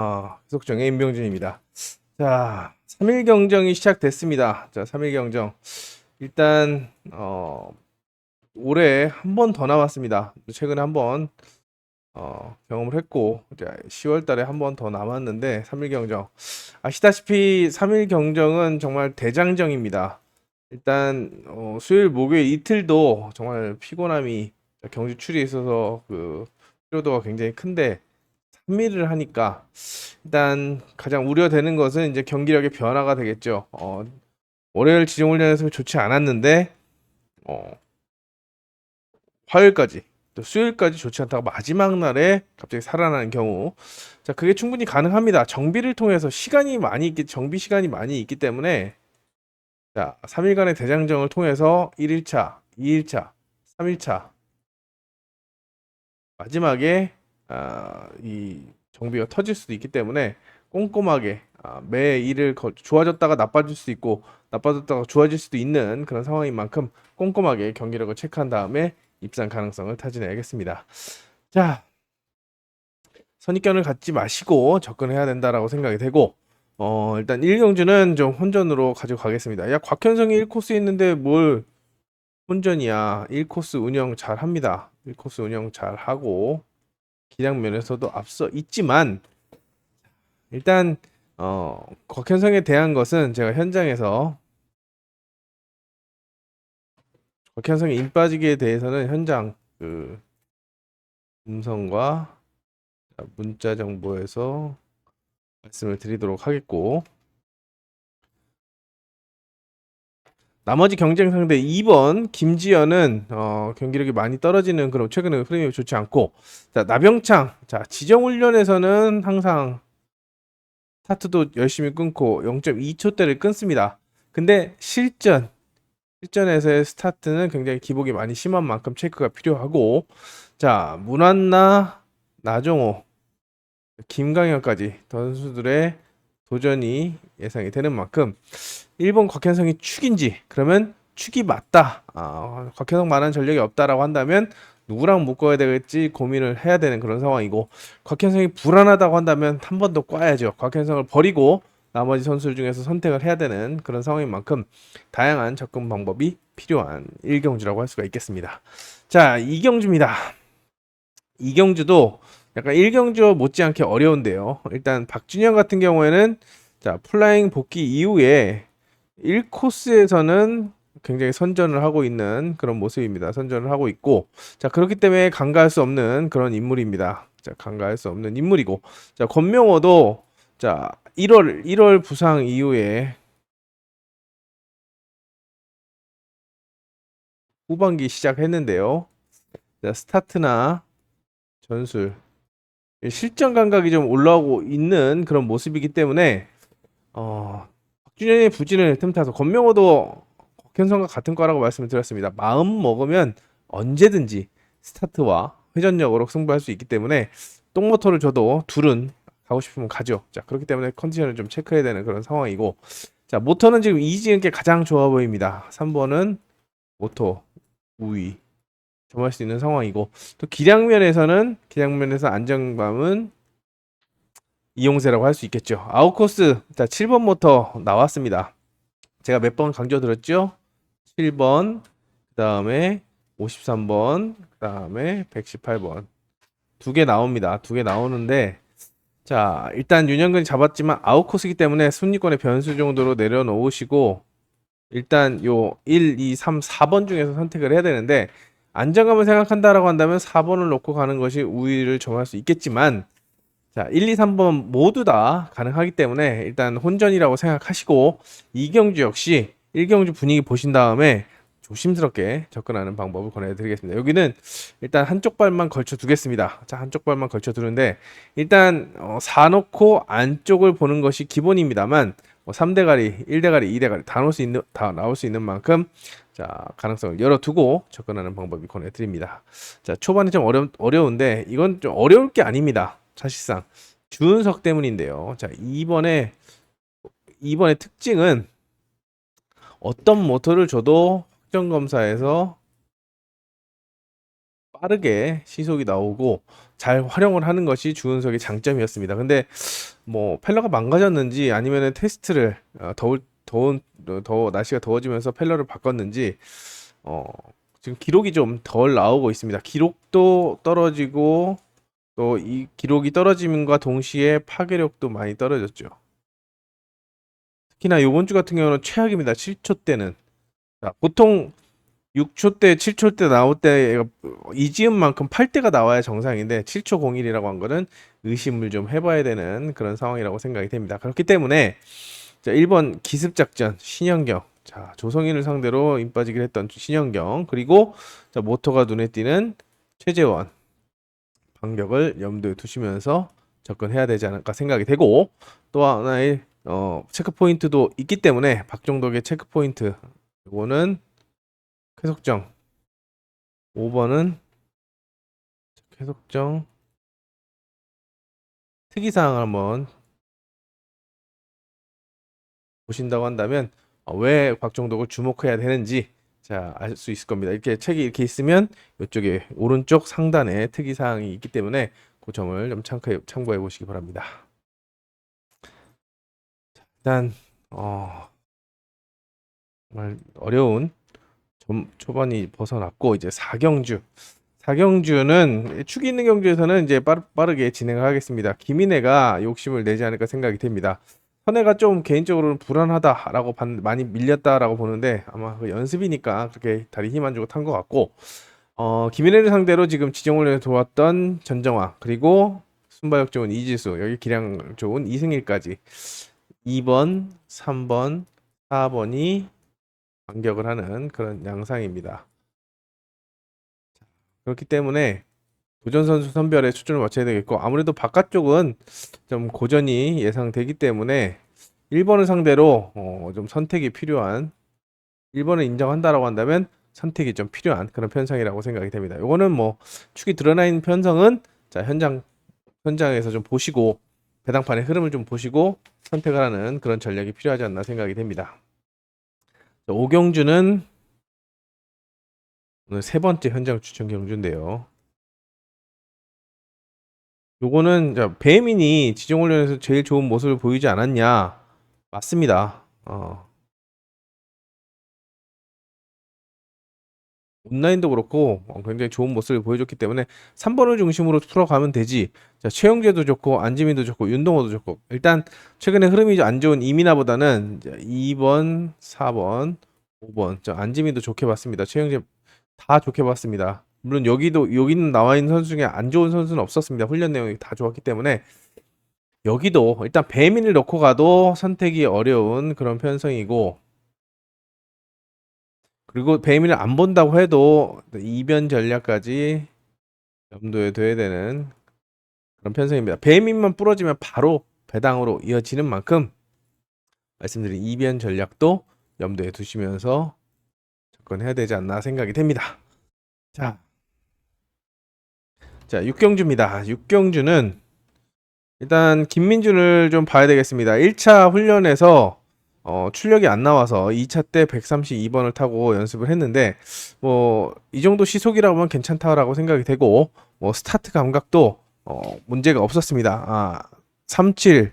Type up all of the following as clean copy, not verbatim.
해석정의 임병준입니다. 자, 3일 경정이 시작됐습니다. 자, 3일 경정. 일단, 올해 한 번 더 남았습니다. 최근에 한 번, 경험을 했고, 이제 10월 달에 한 번 더 남았는데, 3일 경정. 아시다시피 3일 경정은 정말 대장정입니다. 일단, 수요일, 목요일 이틀도 정말 피곤함이 경주 출이에 있어서 그 피로도가 굉장히 큰데, 3일을 하니까 일단 가장 우려되는 것은 이제 경기력의 변화가 되겠죠. 월요일 지정훈련에서 좋지 않았는데 어, 화요일까지 또 수요일까지 좋지 않다가 마지막 날에 갑자기 살아나는 경우, 자 그게 충분히 가능합니다. 정비를 통해서 정비 시간이 많이 있기 때문에 자 3일간의 대장정을 통해서 1일차, 2일차, 3일차 마지막에 이 정비가 터질 수도 있기 때문에 꼼꼼하게 매 일을 좋아졌다가 나빠질 수도 있고 나빠졌다가 좋아질 수도 있는 그런 상황인 만큼 꼼꼼하게 경기력을 체크한 다음에 입상 가능성을 타진해야겠습니다. 자, 선입견을 갖지 마시고 접근해야 된다라고 생각이 되고, 일단 1경주는 좀 혼전으로 가지고 가겠습니다. 야, 곽현성이 1코스 있는데 뭘 혼전이야. 1코스 운영 잘 합니다. 1코스 운영 잘 하고 기량 면에서도 앞서 있지만 일단 곽현성에 대한 것은 제가 현장에서 곽현성의 인 빠지기에 대해서는 현장 그 음성과 문자 정보에서 말씀을 드리도록 하겠고, 나머지 경쟁 상대 2번 김지현은 경기력이 많이 떨어지는 그런 최근에 흐름이 좋지 않고, 자 나병창, 자 지정 훈련에서는 항상 스타트도 열심히 끊고 0.2초대를 끊습니다. 근데 실전에서의 스타트는 굉장히 기복이 많이 심한 만큼 체크가 필요하고, 자 문한나, 나종호, 김강현까지 선수들의 도전이 예상이 되는 만큼 1번 곽현성이 축인지, 그러면 축이 맞다, 곽현성만한 전력이 없다라고 한다면 누구랑 묶어야 되겠지 고민을 해야 되는 그런 상황이고, 곽현성이 불안하다고 한다면 한 번 더 꽈야죠. 곽현성을 버리고 나머지 선수들 중에서 선택을 해야 되는 그런 상황인 만큼 다양한 접근 방법이 필요한 1경주라고 할 수가 있겠습니다. 자, 2경주입니다. 2경주도 약간 1경주 못지않게 어려운데요. 일단 박준영 같은 경우에는 자 플라잉 복귀 이후에 1코스에서는 굉장히 선전을 하고 있는 그런 모습입니다. 선전을 하고 있고, 자 그렇기 때문에 간과할 수 없는 그런 인물입니다. 자 간과할 수 없는 인물이고, 자 권명호도 자 1월 부상 이후에 후반기 시작했는데요. 자 스타트나 전술 실전 감각이 좀 올라오고 있는 그런 모습이기 때문에 박준현의 부진을 틈타서, 권명호도 곽현성과 같은 과라고 말씀을 드렸습니다. 마음 먹으면 언제든지 스타트와 회전력으로 승부할 수 있기 때문에 똥모터를 줘도 둘은 가고 싶으면 가죠. 자 그렇기 때문에 컨디션을 좀 체크해야 되는 그런 상황이고, 자 모터는 지금 이지은께 가장 좋아 보입니다. 3번은 모터 우위 점할 수 있는 상황이고, 또 기량면에서 안정감은 이용세라고 할 수 있겠죠. 아웃코스, 자 7번 모터 나왔습니다. 제가 몇 번 강조드렸죠? 7번, 그 다음에 53번, 그 다음에 118번. 두 개 나옵니다. 두 개 나오는데, 자 일단 윤영근이 잡았지만 아웃코스이기 때문에 순위권의 변수 정도로 내려놓으시고, 일단 요 1, 2, 3, 4번 중에서 선택을 해야 되는데, 안정감을 생각한다라고 한다면 4번을 놓고 가는 것이 우위를 점할 수 있겠지만, 자 1, 2, 3번 모두 다 가능하기 때문에 일단 혼전이라고 생각하시고, 2경주 역시 1경주 분위기 보신 다음에 조심스럽게 접근하는 방법을 권해드리겠습니다. 여기는 일단 한쪽 발만 걸쳐 두겠습니다. 자 한쪽 발만 걸쳐 두는데, 일단 사놓고 안쪽을 보는 것이 기본입니다만, 3대가리, 1대가리, 2대가리 다 나올 수 있는 만큼 자 가능성을 열어두고 접근하는 방법이 권해드립니다. 자 초반에 좀 어려운데 이건 좀 어려울 게 아닙니다. 사실상 주은석 때문인데요. 자 이번의 특징은 어떤 모터를 줘도 확정 검사에서 빠르게 시속이 나오고 잘 활용을 하는 것이 주은석의 장점이었습니다. 근데 뭐 펠러가 망가졌는지 아니면은 테스트를 더 날씨가 더워지면서 펠러를 바꿨는지 어, 지금 기록이 좀 덜 나오고 있습니다. 기록도 떨어지고 또 이 기록이 떨어짐과 동시에 파괴력도 많이 떨어졌죠. 특히나 이번 주 같은 경우는 최악입니다. 7초 때는. 자, 보통 6초 때, 7초 때 나올 때 이지음만큼 8대가 나와야 정상인데 7초 01이라고 한 거는 의심을 좀 해봐야 되는 그런 상황이라고 생각이 됩니다. 그렇기 때문에 자, 1번 기습작전 신현경. 자, 조성인을 상대로 임 빠지기를 했던 신현경. 그리고 자, 모토가 눈에 띄는 최재원. 반격을 염두에 두시면서 접근해야 되지 않을까 생각이 되고 또 하나의 체크 포인트도 있기 때문에 박종덕의 체크 포인트 이거는 쾌속정 5번은 쾌속정 특이사항을 한번 보신다고 한다면 왜 박종덕을 주목해야 되는지 자, 알 수 있을 겁니다. 이렇게 책이 이렇게 있으면 이쪽에 오른쪽 상단에 특이사항이 있기 때문에 그 점을 좀 참고해 보시기 바랍니다. 일단 정말 어려운 초반이 벗어났고 이제 4경주는 축이 있는 경주에서는 이제 빠르게 진행을 하겠습니다. 김인혜가 욕심을 내지 않을까 생각이 됩니다. 선혜가 좀 개인적으로는 불안하다라고 많이 밀렸다라고 보는데 아마 그 연습이니까 그렇게 다리 힘 안 주고 탄 것 같고 김인혜를 상대로 지금 지정훈련에 도왔던 전정화 그리고 순발력 좋은 이지수 여기 기량 좋은 이승일까지 2번, 3번, 4번이 반격을 하는 그런 양상입니다. 그렇기 때문에 도전 선수 선별에 초점을 맞춰야 되겠고 아무래도 바깥쪽은 좀 고전이 예상되기 때문에 1번을 상대로 좀 선택이 필요한 1번을 인정한다라고 한다면 선택이 좀 필요한 그런 편성이라고 생각이 됩니다. 요거는 뭐 축이 드러나 있는 편성은 자 현장에서 좀 보시고 배당판의 흐름을 좀 보시고 선택을 하는 그런 전략이 필요하지 않나 생각이 됩니다. 오경주는 오늘 세 번째 현장 추천 경주인데요. 요거는 배민이 지정훈련에서 제일 좋은 모습을 보이지 않았냐? 맞습니다. 온라인도 그렇고 굉장히 좋은 모습을 보여줬기 때문에 3번을 중심으로 풀어가면 되지. 자, 최영재도 좋고 안지민도 좋고 윤동호도 좋고 일단 최근에 흐름이 안 좋은 이민아보다는 2번, 4번, 5번 안지민도 좋게 봤습니다. 최영재 다 좋게 봤습니다. 물론 여기는 나와 있는 선수 중에 안 좋은 선수는 없었습니다. 훈련 내용이 다 좋았기 때문에 여기도 일단 배민을 넣고 가도 선택이 어려운 그런 편성이고 그리고 배민을 안 본다고 해도 이변 전략까지 염두에 둬야 되는 그런 편성입니다. 배민만 부러지면 바로 배당으로 이어지는 만큼 말씀드린 이변 전략도 염두에 두시면서 접근해야 되지 않나 생각이 됩니다. 자, 6경주입니다. 6경주는 일단 김민준을 좀 봐야 되겠습니다. 1차 훈련에서 출력이 안 나와서 2차 때 132번을 타고 연습을 했는데 뭐 이 정도 시속이라고 하면 괜찮다라고 생각이 되고 뭐 스타트 감각도 문제가 없었습니다. 37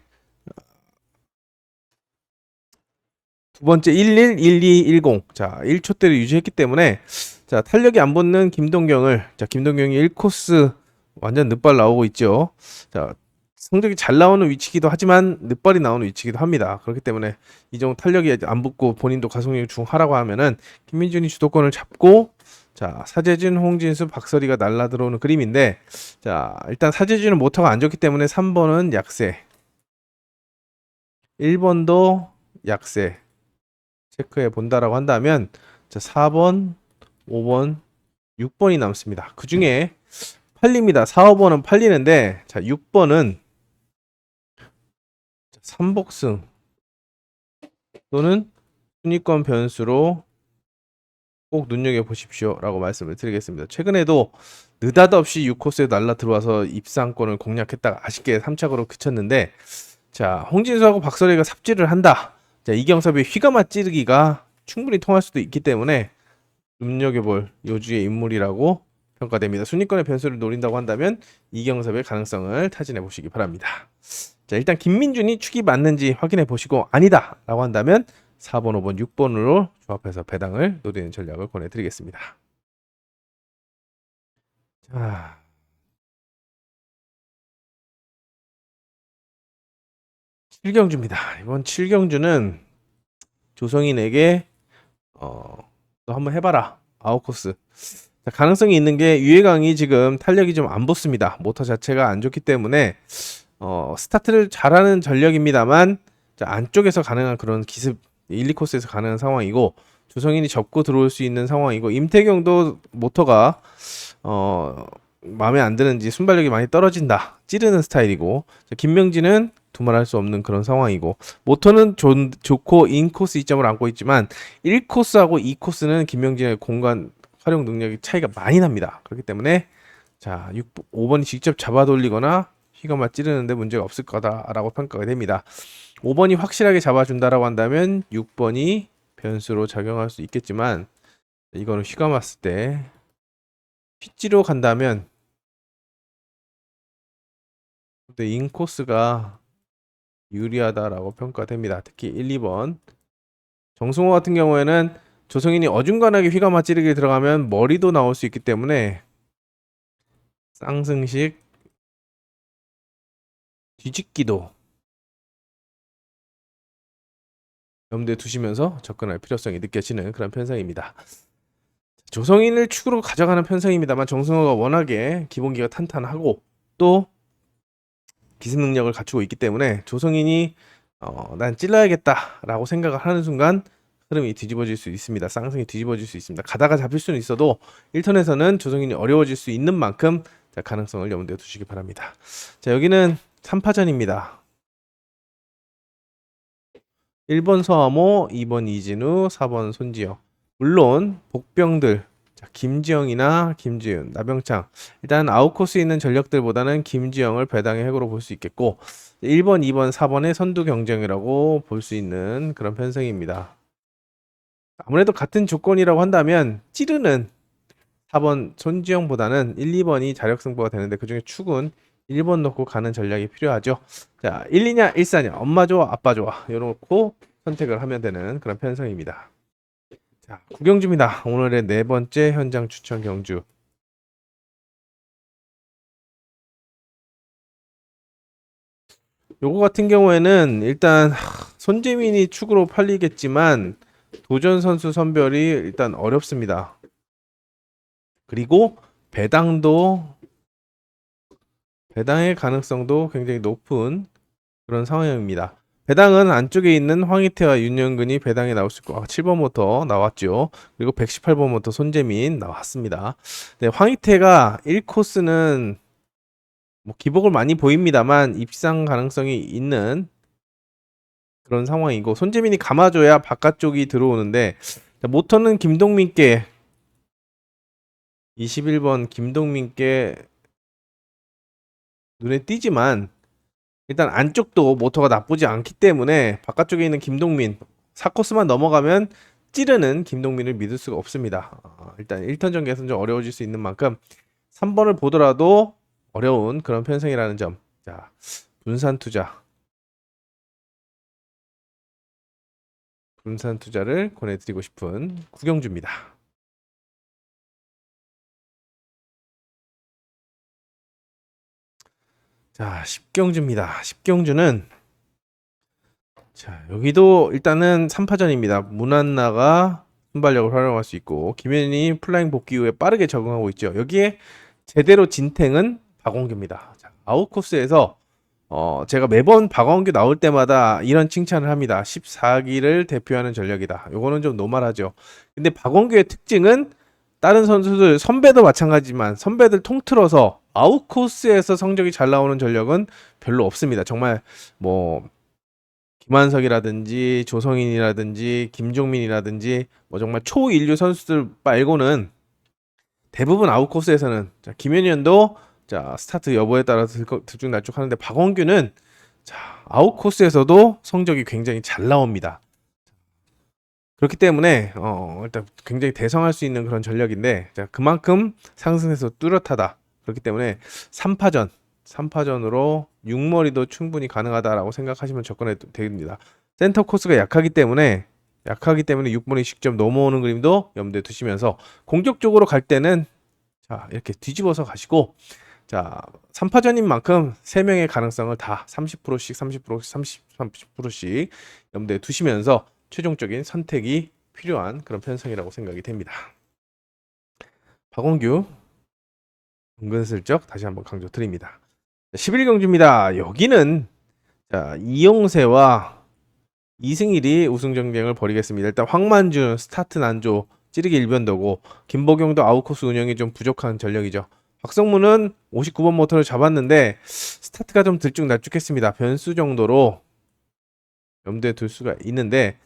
두 번째 11 12 10 자, 1초대를 유지했기 때문에 자, 탄력이 안 붙는 김동경이 1코스 완전 늦발 나오고 있죠. 자, 성적이 잘 나오는 위치기도 하지만 늦발이 나오는 위치기도 합니다. 그렇기 때문에 이 정도 탄력이 안 붙고 본인도 가속력이 중하라고 하면은 김민준이 주도권을 잡고 자, 사재진, 홍진수, 박서리가 날라 들어오는 그림인데 자, 일단 사재진은 모터가 안 좋기 때문에 3번은 약세 1번도 약세 체크해 본다라고 한다면 자, 4번, 5번, 6번이 남습니다. 그 중에 팔립니다. 4, 5번은 팔리는데 자, 6번은 3복승 또는 순위권 변수로 꼭 눈여겨보십시오 라고 말씀을 드리겠습니다. 최근에도 느닷없이 6코스에 날라 들어와서 입상권을 공략했다가 아쉽게 3착으로 그쳤는데 자, 홍진수하고 박서리가 삽질을 한다. 자, 이경섭의 휘가마 찌르기가 충분히 통할 수도 있기 때문에 눈여겨볼 요주의 인물이라고 평가됩니다. 순위권의 변수를 노린다고 한다면 이경섭의 가능성을 타진해 보시기 바랍니다. 자, 일단 김민준이 축이 맞는지 확인해 보시고 아니다 라고 한다면 4번, 5번, 6번으로 조합해서 배당을 노리는 전략을 권해드리겠습니다. 자, 7경주입니다. 이번 7경주는 조성인에게 너 한번 해봐라. 아웃코스. 자, 가능성이 있는 게 유해강이 지금 탄력이 좀 안 붙습니다. 모터 자체가 안 좋기 때문에 스타트를 잘하는 전력입니다만 자, 안쪽에서 가능한 그런 기습 1, 2코스에서 가능한 상황이고 조성인이 접고 들어올 수 있는 상황이고 임태경도 모터가 마음에 안 드는지 순발력이 많이 떨어진다. 찌르는 스타일이고 자, 김명진은 두말할 수 없는 그런 상황이고 모터는 좋고 인코스 이점을 안고 있지만 1코스하고 2코스는 김명진의 공간 활용 능력이 차이가 많이 납니다. 그렇기 때문에 자 5번이 직접 잡아 돌리거나 휘감아 찌르는데 문제가 없을 거다라고 평가가 됩니다. 5번이 확실하게 잡아준다라고 한다면 6번이 변수로 작용할 수 있겠지만 이거는 휘감았을 때 휘찌로 간다면 근데 인코스가 유리하다라고 평가됩니다. 특히 1, 2번 정승호 같은 경우에는 조성인이 어중간하게 휘감아 찌르기 들어가면 머리도 나올 수 있기 때문에 쌍승식 뒤집기도 염두에 두시면서 접근할 필요성이 느껴지는 그런 편성입니다. 조성인을 축으로 가져가는 편성입니다만 정승호가 워낙에 기본기가 탄탄하고 또 기습 능력을 갖추고 있기 때문에 조성인이 난 찔러야겠다라고 생각을 하는 순간 흐름이 뒤집어질 수 있습니다. 쌍승이 뒤집어질 수 있습니다. 가다가 잡힐 수는 있어도 1턴에서는 조성인이 어려워질 수 있는 만큼 자, 가능성을 염두에 두시기 바랍니다. 자, 여기는 3파전입니다. 1번 서하모, 2번 이진우, 4번 손지영. 물론 복병들 자, 김지영이나 김지윤, 나병창 일단 아웃코스에 있는 전력들보다는 김지영을 배당의 핵으로 볼 수 있겠고 1번, 2번, 4번의 선두 경쟁이라고 볼 수 있는 그런 편성입니다. 아무래도 같은 조건이라고 한다면 찌르는 4번 손지영보다는 1, 2번이 자력 승부가 되는데 그중에 축은 1번 놓고 가는 전략이 필요하죠. 자, 1이냐 1사냐 엄마 좋아 아빠 좋아 이렇게 선택을 하면 되는 그런 편성입니다. 자, 9경주입니다. 오늘의 네 번째 현장 추천 경주. 요거 같은 경우에는 일단 손재민이 축으로 팔리겠지만 도전 선수 선별이 일단 어렵습니다. 그리고 배당의 가능성도 굉장히 높은 그런 상황입니다. 배당은 안쪽에 있는 황희태와 윤영근이 배당에 나올 수 있고 7번부터 나왔죠. 그리고 118번부터 손재민 나왔습니다. 네, 황희태가 1코스는 뭐 기복을 많이 보입니다만 입상 가능성이 있는 그런 상황이고 손재민이 감아줘야 바깥쪽이 들어오는데 자, 모터는 김동민께 21번 김동민께 눈에 띄지만 일단 안쪽도 모터가 나쁘지 않기 때문에 바깥쪽에 있는 김동민 4코스만 넘어가면 찌르는 김동민을 믿을 수가 없습니다. 일단 1턴 전개에서는 좀 어려워질 수 있는 만큼 3번을 보더라도 어려운 그런 편성이라는 점. 자, 분산 투자를 권해드리고 싶은 구경주입니다. 자, 10경주입니다. 10경주는 자, 여기도 일단은 3파전입니다. 문한나가 순발력을 활용할 수 있고 김현이 플라잉 복귀 후에 빠르게 적응하고 있죠. 여기에 제대로 진탱은 박원규입니다. 자, 아웃코스에서 제가 매번 박원규 나올 때마다 이런 칭찬을 합니다. 14기를 대표하는 전력이다. 요거는 좀 노말하죠. 근데 박원규의 특징은 다른 선수들 선배도 마찬가지지만 선배들 통틀어서 아웃코스에서 성적이 잘 나오는 전력은 별로 없습니다. 정말 뭐 김한석이라든지 조성인이라든지 김종민이라든지 뭐 정말 초인류 선수들 말고는 대부분 아웃코스에서는 자, 김현현도 자 스타트 여부에 따라서 들쭉날쭉 하는데 박원규는 자 아웃코스에서도 성적이 굉장히 잘 나옵니다. 그렇기 때문에 일단 굉장히 대성할 수 있는 그런 전력인데, 자, 그만큼 상승해서 뚜렷하다. 그렇기 때문에 3파전으로 6머리도 충분히 가능하다라고 생각하시면 접근해도 됩니다. 센터 코스가 약하기 때문에 6머리 직접 넘어오는 그림도 염두에 두시면서 공격적으로 갈 때는 자, 이렇게 뒤집어서 가시고, 자, 3파전인 만큼 3명의 가능성을 다 30%씩 30%씩 염두에 두시면서 최종적인 선택이 필요한 그런 편성이라고 생각이 됩니다. 박원규 은근슬쩍 다시 한번 강조드립니다. 11경주입니다. 여기는 자, 이용세와 이승일이 우승 경쟁을 벌이겠습니다. 일단 황만준 스타트 난조 찌르기 일변도고, 김보경도 아웃코스 운영이 좀 부족한 전력이죠. 박성문은 59번 모터를 잡았는데 스타트가 좀 들쭉날쭉했습니다. 변수 정도로 염두에 둘 수가 있는데,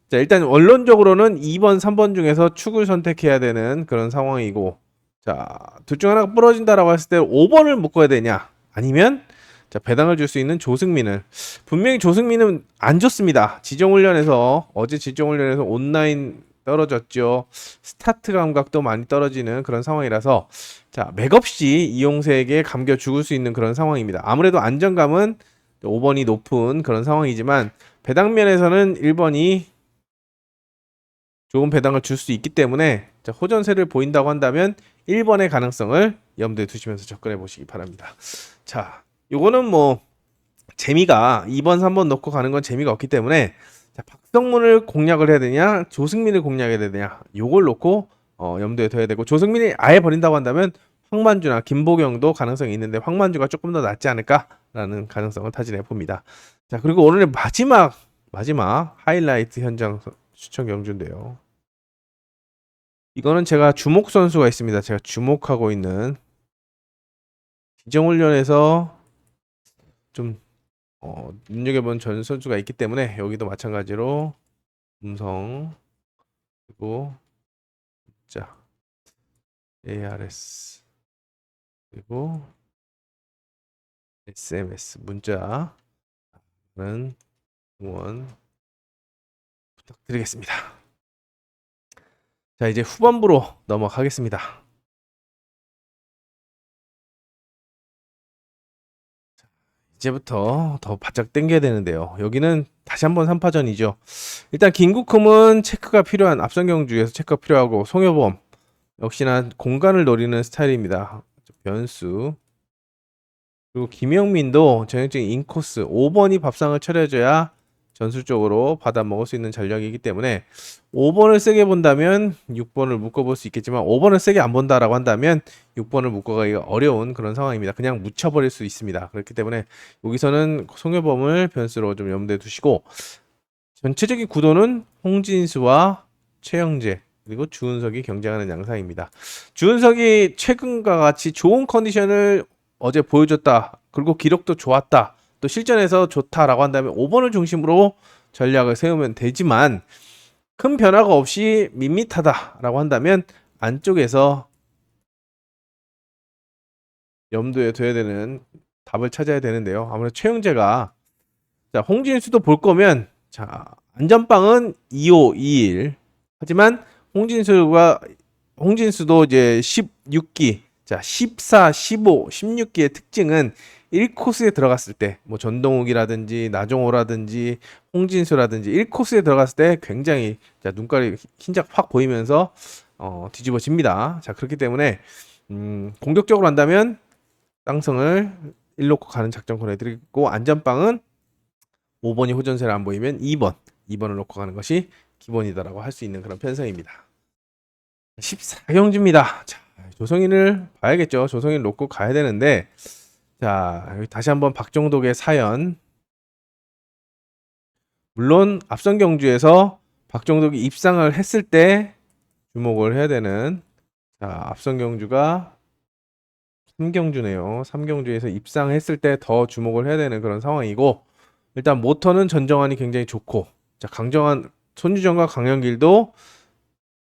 자, 일단 원론적으로는 2번, 3번 중에서 축을 선택해야 되는 그런 상황이고, 자, 둘 중 하나가 부러진다라고 했을 때 5번을 묶어야 되냐, 아니면 자, 배당을 줄 수 있는 조승민을, 분명히 조승민은 안 좋습니다. 어제 지정훈련에서 온라인 떨어졌죠. 스타트 감각도 많이 떨어지는 그런 상황이라서, 자, 맥없이 이용세에게 감겨 죽을 수 있는 그런 상황입니다. 아무래도 안정감은 5번이 높은 그런 상황이지만 배당면에서는 1번이 좋은 배당을 줄 수 있기 때문에, 자, 호전세를 보인다고 한다면 1번의 가능성을 염두에 두시면서 접근해 보시기 바랍니다. 자, 요거는 뭐 재미가 2번, 3번 넣고 가는 건 재미가 없기 때문에, 자, 박성문을 공략을 해야 되냐, 조승민을 공략해야 되냐, 요걸 놓고 염두에 둬야 되고, 조승민이 아예 버린다고 한다면 황만주나 김보경도 가능성이 있는데 황만주가 조금 더 낫지 않을까라는 가능성을 타진해 봅니다. 자, 그리고 오늘의 마지막 하이라이트 현장 추천 경주인데요. 이거는 제가 주목 선수가 있습니다. 제가 주목하고 있는 지정훈련에서 좀 눈여겨본 전 선수가 있기 때문에, 여기도 마찬가지로 음성, 그리고 자, ARS, 그리고 SMS 문자는 응원 부탁드리겠습니다. 자, 이제 후반부로 넘어가겠습니다. 이제부터 더 바짝 당겨야 되는데요. 여기는 다시 한번 3파전이죠. 일단 김국흠은 체크가 필요한, 앞선 경주에서 체크가 필요하고, 송효범 역시나 공간을 노리는 스타일입니다. 변수. 그리고 김영민도 전형적인 인코스 5번이 밥상을 차려줘야 전술적으로 받아먹을 수 있는 전략이기 때문에 5번을 세게 본다면 6번을 묶어볼 수 있겠지만, 5번을 세게 안 본다라고 한다면 6번을 묶어가기가 어려운 그런 상황입니다. 그냥 묻혀버릴 수 있습니다. 그렇기 때문에 여기서는 송효범을 변수로 좀 염두에 두시고, 전체적인 구도는 홍진수와 최영재 그리고 주은석이 경쟁하는 양상입니다. 주은석이 최근과 같이 좋은 컨디션을 어제 보여줬다, 그리고 기록도 좋았다, 또 실전에서 좋다라고 한다면 5번을 중심으로 전략을 세우면 되지만, 큰 변화가 없이 밋밋하다라고 한다면 안쪽에서 염두에 둬야 되는 답을 찾아야 되는데요. 아무래도 최영재가, 자, 홍진수도 볼 거면, 자, 안전빵은 25, 21. 하지만 홍진수도 이제 16기, 자, 14, 15, 16기의 특징은 1코스에 들어갔을 때, 뭐 전동욱이라든지 나종호라든지 홍진수라든지 1코스에 들어갔을 때 굉장히, 자, 눈깔이 흰자 확 보이면서 뒤집어집니다. 자, 그렇기 때문에 공격적으로 한다면 땅성을 1놓고 가는 작전 권해드리고, 안전빵은 5번이 호전세를 안 보이면 2번을 놓고 가는 것이 기본이다라고 할 수 있는 그런 편성입니다. 14경주입니다. 자, 조성인을 봐야겠죠. 조성인 놓고 가야 되는데, 자, 여기 다시 한번 박종덕의 사연. 물론 앞선 경주에서 박종덕이 입상을 했을 때 주목을 해야 되는, 자, 앞선 경주가 3경주네요. 3경주에서 입상했을 때 더 주목을 해야 되는 그런 상황이고, 일단 모터는 전정환이 굉장히 좋고, 자, 강정환, 손유정과 강영길도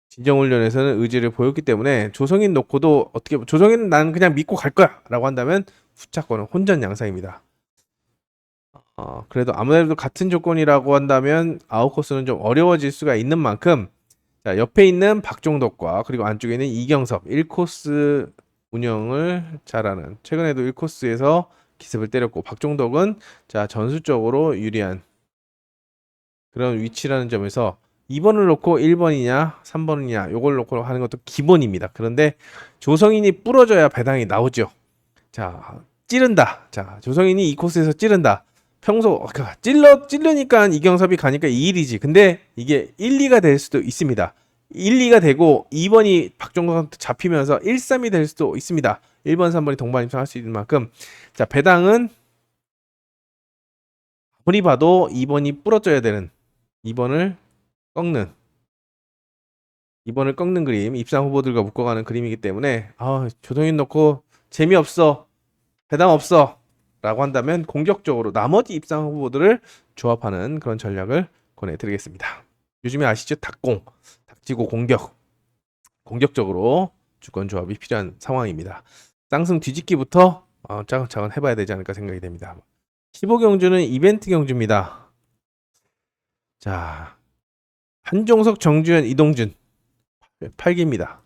진정훈련에서는 의지를 보였기 때문에 조성인 놓고도, 조성인은 난 그냥 믿고 갈 거야 라고 한다면 후차권은 혼전 양상입니다. 그래도 아무래도 같은 조건이라고 한다면 아웃코스는 좀 어려워질 수가 있는 만큼 자, 옆에 있는 박종덕과 그리고 안쪽에 있는 이경섭 1코스 운영을 잘하는 최근에도 1코스에서 기습을 때렸고 박종덕은 자, 전술적으로 유리한 그런 위치라는 점에서 2번을 놓고 1번이냐 3번이냐 요걸 놓고 하는 것도 기본입니다. 그런데 조성인이 부러져야 배당이 나오죠. 자, 찌른다. 자, 조성인이 이 코스에서 찌른다. 평소 찔르니까 이경섭이 가니까 2일이지. 근데 이게 1, 2가 될 수도 있습니다. 1, 2가 되고 2번이 박종덕한테 잡히면서 1, 3이 될 수도 있습니다. 1번, 3번이 동반 입성할 수 있는 만큼 자, 배당은 아무리 봐도 2번이 부러져야 되는 2번을 꺾는 2번을 꺾는 그림, 입상 후보들과 묶어가는 그림이기 때문에 조성인 넣고 재미없어, 배당 없어 라고 한다면 공격적으로 나머지 입상 후보들을 조합하는 그런 전략을 권해드리겠습니다. 요즘에 아시죠? 닭공, 닥치고 공격적으로 주권 조합이 필요한 상황입니다. 쌍승 뒤집기부터 차근차근 해봐야 되지 않을까 생각이 됩니다. 15경주는 이벤트 경주입니다. 자, 한종석, 정주현, 이동준 8기입니다.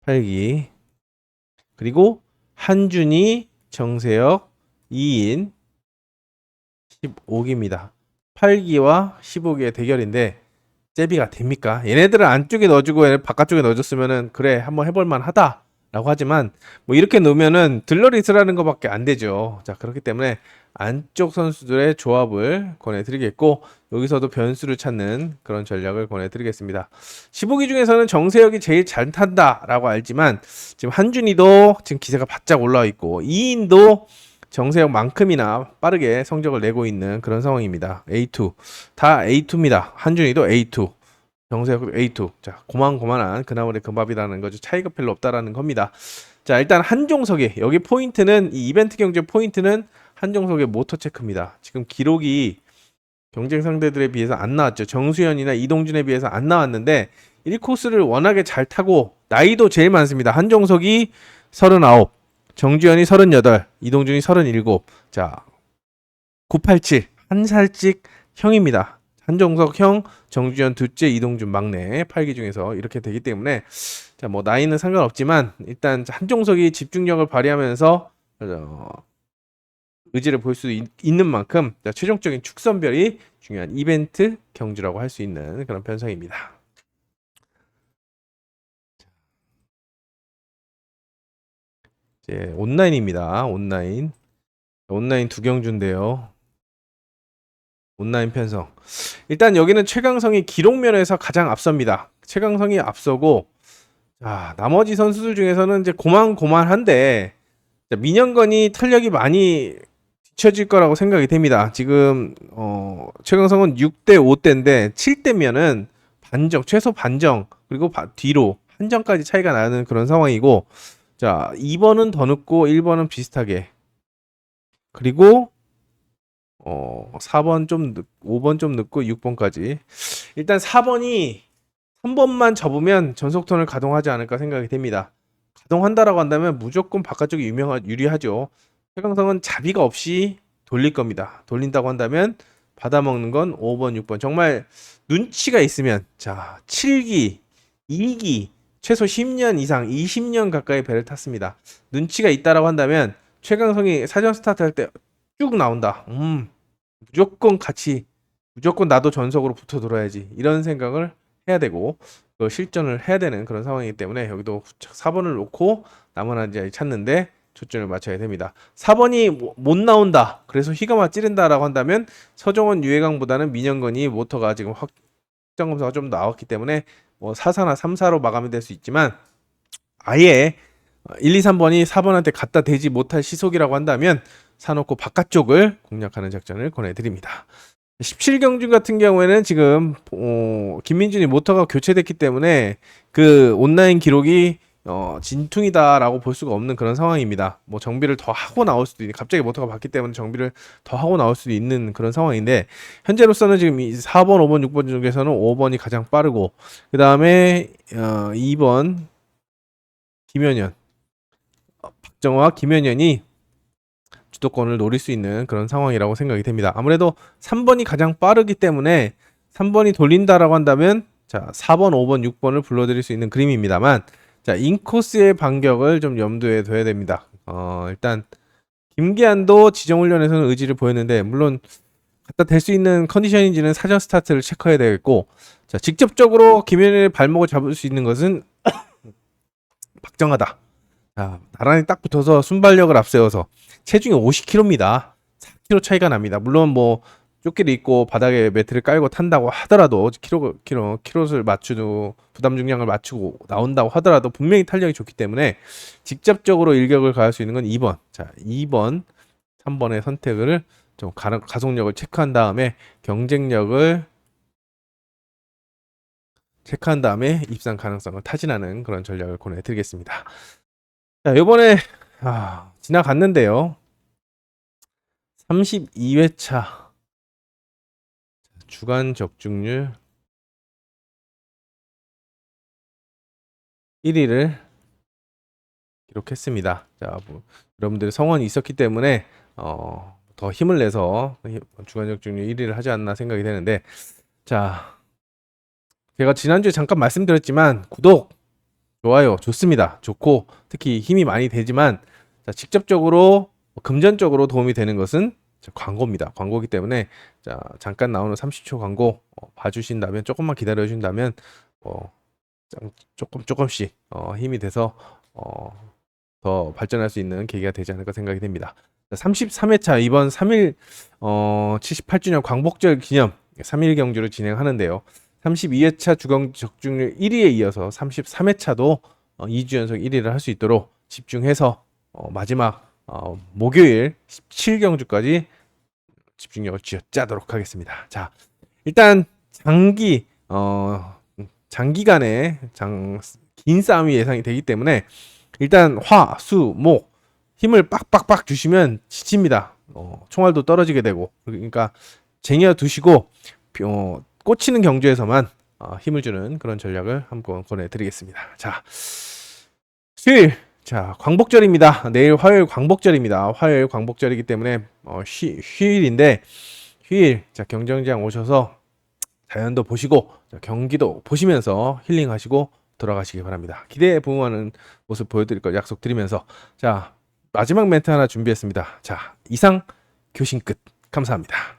8기 그리고 한준희, 정세혁, 이인 15기입니다. 8기와 15기의 대결인데 제비가 됩니까? 얘네들은 안쪽에 넣어주고 얘네 바깥쪽에 넣어줬으면은 그래 한번 해볼만 하다 라고 하지만 뭐 이렇게 놓으면은 들러리스라는 것밖에 안 되죠. 자, 그렇기 때문에 안쪽 선수들의 조합을 권해드리겠고 여기서도 변수를 찾는 그런 전략을 권해드리겠습니다. 15기 중에서는 정세혁이 제일 잘 탄다 라고 알지만 지금 한준이도 지금 기세가 바짝 올라와 있고 이인도 정세혁만큼이나 빠르게 성적을 내고 있는 그런 상황입니다. A2 다 A2입니다. 한준이도 A2 정세혁도 A2 자, 고만고만한 그나물의 금밥이라는 거죠. 차이가 별로 없다라는 겁니다. 자, 일단 한종석의 여기 포인트는 이 이벤트 경제 포인트는 한종석의 모터 체크입니다. 지금 기록이 경쟁 상대들에 비해서 안 나왔죠. 정수현이나 이동준에 비해서 안 나왔는데 1코스를 워낙에 잘 타고 나이도 제일 많습니다. 한종석이 39, 정주현이 38, 이동준이 37. 자, 987 한 살씩 형입니다. 한종석 형, 정주현 둘째, 이동준 막내 8기 중에서 이렇게 되기 때문에 자, 뭐 나이는 상관없지만 일단 한종석이 집중력을 발휘하면서 의지를 볼 수 있는 만큼 자, 최종적인 축선별이 중요한 이벤트 경주라고 할 수 있는 그런 편성입니다. 이제 온라인입니다. 온라인 두 경주인데요. 온라인 편성. 일단 여기는 최강성이 기록면에서 가장 앞섭니다. 최강성이 앞서고 자, 나머지 선수들 중에서는 이제 고만고만한데 민현건이 탄력이 많이 뒤처질 거라고 생각이 됩니다. 지금 최강성은 6대 5대인데 7대면은 반정 최소 반정 그리고 뒤로 한 점까지 차이가 나는 그런 상황이고 자 2번은 더 늦고 1번은 비슷하게 그리고 4번 좀 5번 좀 늦고 6번까지 일단 4번이 3번만 접으면 전속턴을 가동하지 않을까 생각이 됩니다. 가동한다라고 한다면 무조건 바깥쪽이 유리하죠. 최강성은 자비가 없이 돌릴 겁니다. 돌린다고 한다면 받아먹는 건 5번, 6번. 정말 눈치가 있으면 자 7기, 2기 최소 10년 이상 20년 가까이 배를 탔습니다. 눈치가 있다라고 한다면 최강성이 사전 스타트 할 때 쭉 나온다. 무조건 나도 전속으로 붙어 들어야지 이런 생각을 해야 되고 실전을 해야 되는 그런 상황이기 때문에 여기도 4번을 놓고 남은 자리 찾는데 초점을 맞춰야 됩니다. 4번이 못 나온다. 그래서 휘가마 찌른다라고 한다면 서정원 유해강보다는 민현건이 모터가 지금 확정 검사가 좀 나왔기 때문에 뭐 4사나 3사로 마감이 될 수 있지만 아예 1, 2, 3번이 4번한테 갖다 대지 못할 시속이라고 한다면 사놓고 바깥쪽을 공략하는 작전을 권해드립니다. 17경주 같은 경우에는 지금 김민준이 모터가 교체됐기 때문에 그 온라인 기록이 진퉁이다라고 볼 수가 없는 그런 상황입니다. 뭐 정비를 더 하고 나올 수도 있는 갑자기 모터가 바뀌기 때문에 정비를 더 하고 나올 수도 있는 그런 상황인데 현재로서는 지금 4번, 5번, 6번 중에서는 5번이 가장 빠르고 그 다음에 2번 김현현 박정호와 김현현이 주도권을 노릴 수 있는 그런 상황이라고 생각이 됩니다. 아무래도 3번이 가장 빠르기 때문에 3번이 돌린다라고 한다면 자 4번, 5번, 6번을 불러드릴 수 있는 그림입니다만 자 인코스의 반격을 좀 염두에 둬야 됩니다. 일단 김기한도 지정훈련에서는 의지를 보였는데 물론 갖다 댈 수 있는 컨디션인지는 사전 스타트를 체크해야 되겠고 자 직접적으로 김현일의 발목을 잡을 수 있는 것은 박정하다. 자, 나란히 딱 붙어서 순발력을 앞세워서 체중이 50kg입니다. 4kg 차이가 납니다. 물론 뭐 조끼를 입고 바닥에 매트를 깔고 탄다고 하더라도 키롯을 맞추고 부담 중량을 맞추고 나온다고 하더라도 분명히 탄력이 좋기 때문에 직접적으로 일격을 가할 수 있는 건 2번. 자, 2번, 3번의 선택을 좀 가속력을 체크한 다음에 경쟁력을 체크한 다음에 입상 가능성을 타진하는 그런 전략을 권해드리겠습니다. 자, 요번에 지나갔는데요. 32회차 주간 적중률 1위를 기록했습니다. 자, 여러분들의 성원이 있었기 때문에 더 힘을 내서 주간 적중률 1위를 하지 않나 생각이 되는데 자, 제가 지난주에 잠깐 말씀드렸지만 구독, 좋아요 좋습니다. 좋고 특히 힘이 많이 되지만 자, 직접적으로 금전적으로 도움이 되는 것은 광고입니다. 광고기 때문에 자, 잠깐 나오는 30초 광고 봐주신다면 조금만 기다려 주신다면 조금씩 힘이 돼서 더 발전할 수 있는 계기가 되지 않을까 생각이 됩니다. 33회차 이번 3일 78주년 광복절 기념 3일 경주를 진행하는데요. 32회차 주간 적중률 1위에 이어서 33회차도 2주 연속 1위를 할 수 있도록 집중해서 마지막 목요일 17경주까지 집중력을 쥐어짜도록 하겠습니다. 자, 일단 장기간의 긴 싸움이 예상이 되기 때문에 일단 화, 수, 목 힘을 빡빡빡 주시면 지칩니다. 총알도 떨어지게 되고 그러니까 쟁여 두시고 꽂히는 경주에서만 힘을 주는 그런 전략을 한번 권해드리겠습니다. 자, 수요일 자 광복절입니다. 내일 화요일 광복절입니다. 화요일 광복절이기 때문에 휴일인데 휴일 자 경정장 오셔서 자연도 보시고 경기도 보시면서 힐링하시고 돌아가시기 바랍니다. 기대에 부응하는 모습 보여드릴 것 약속드리면서 자 마지막 멘트 하나 준비했습니다. 자 이상 교신 끝 감사합니다.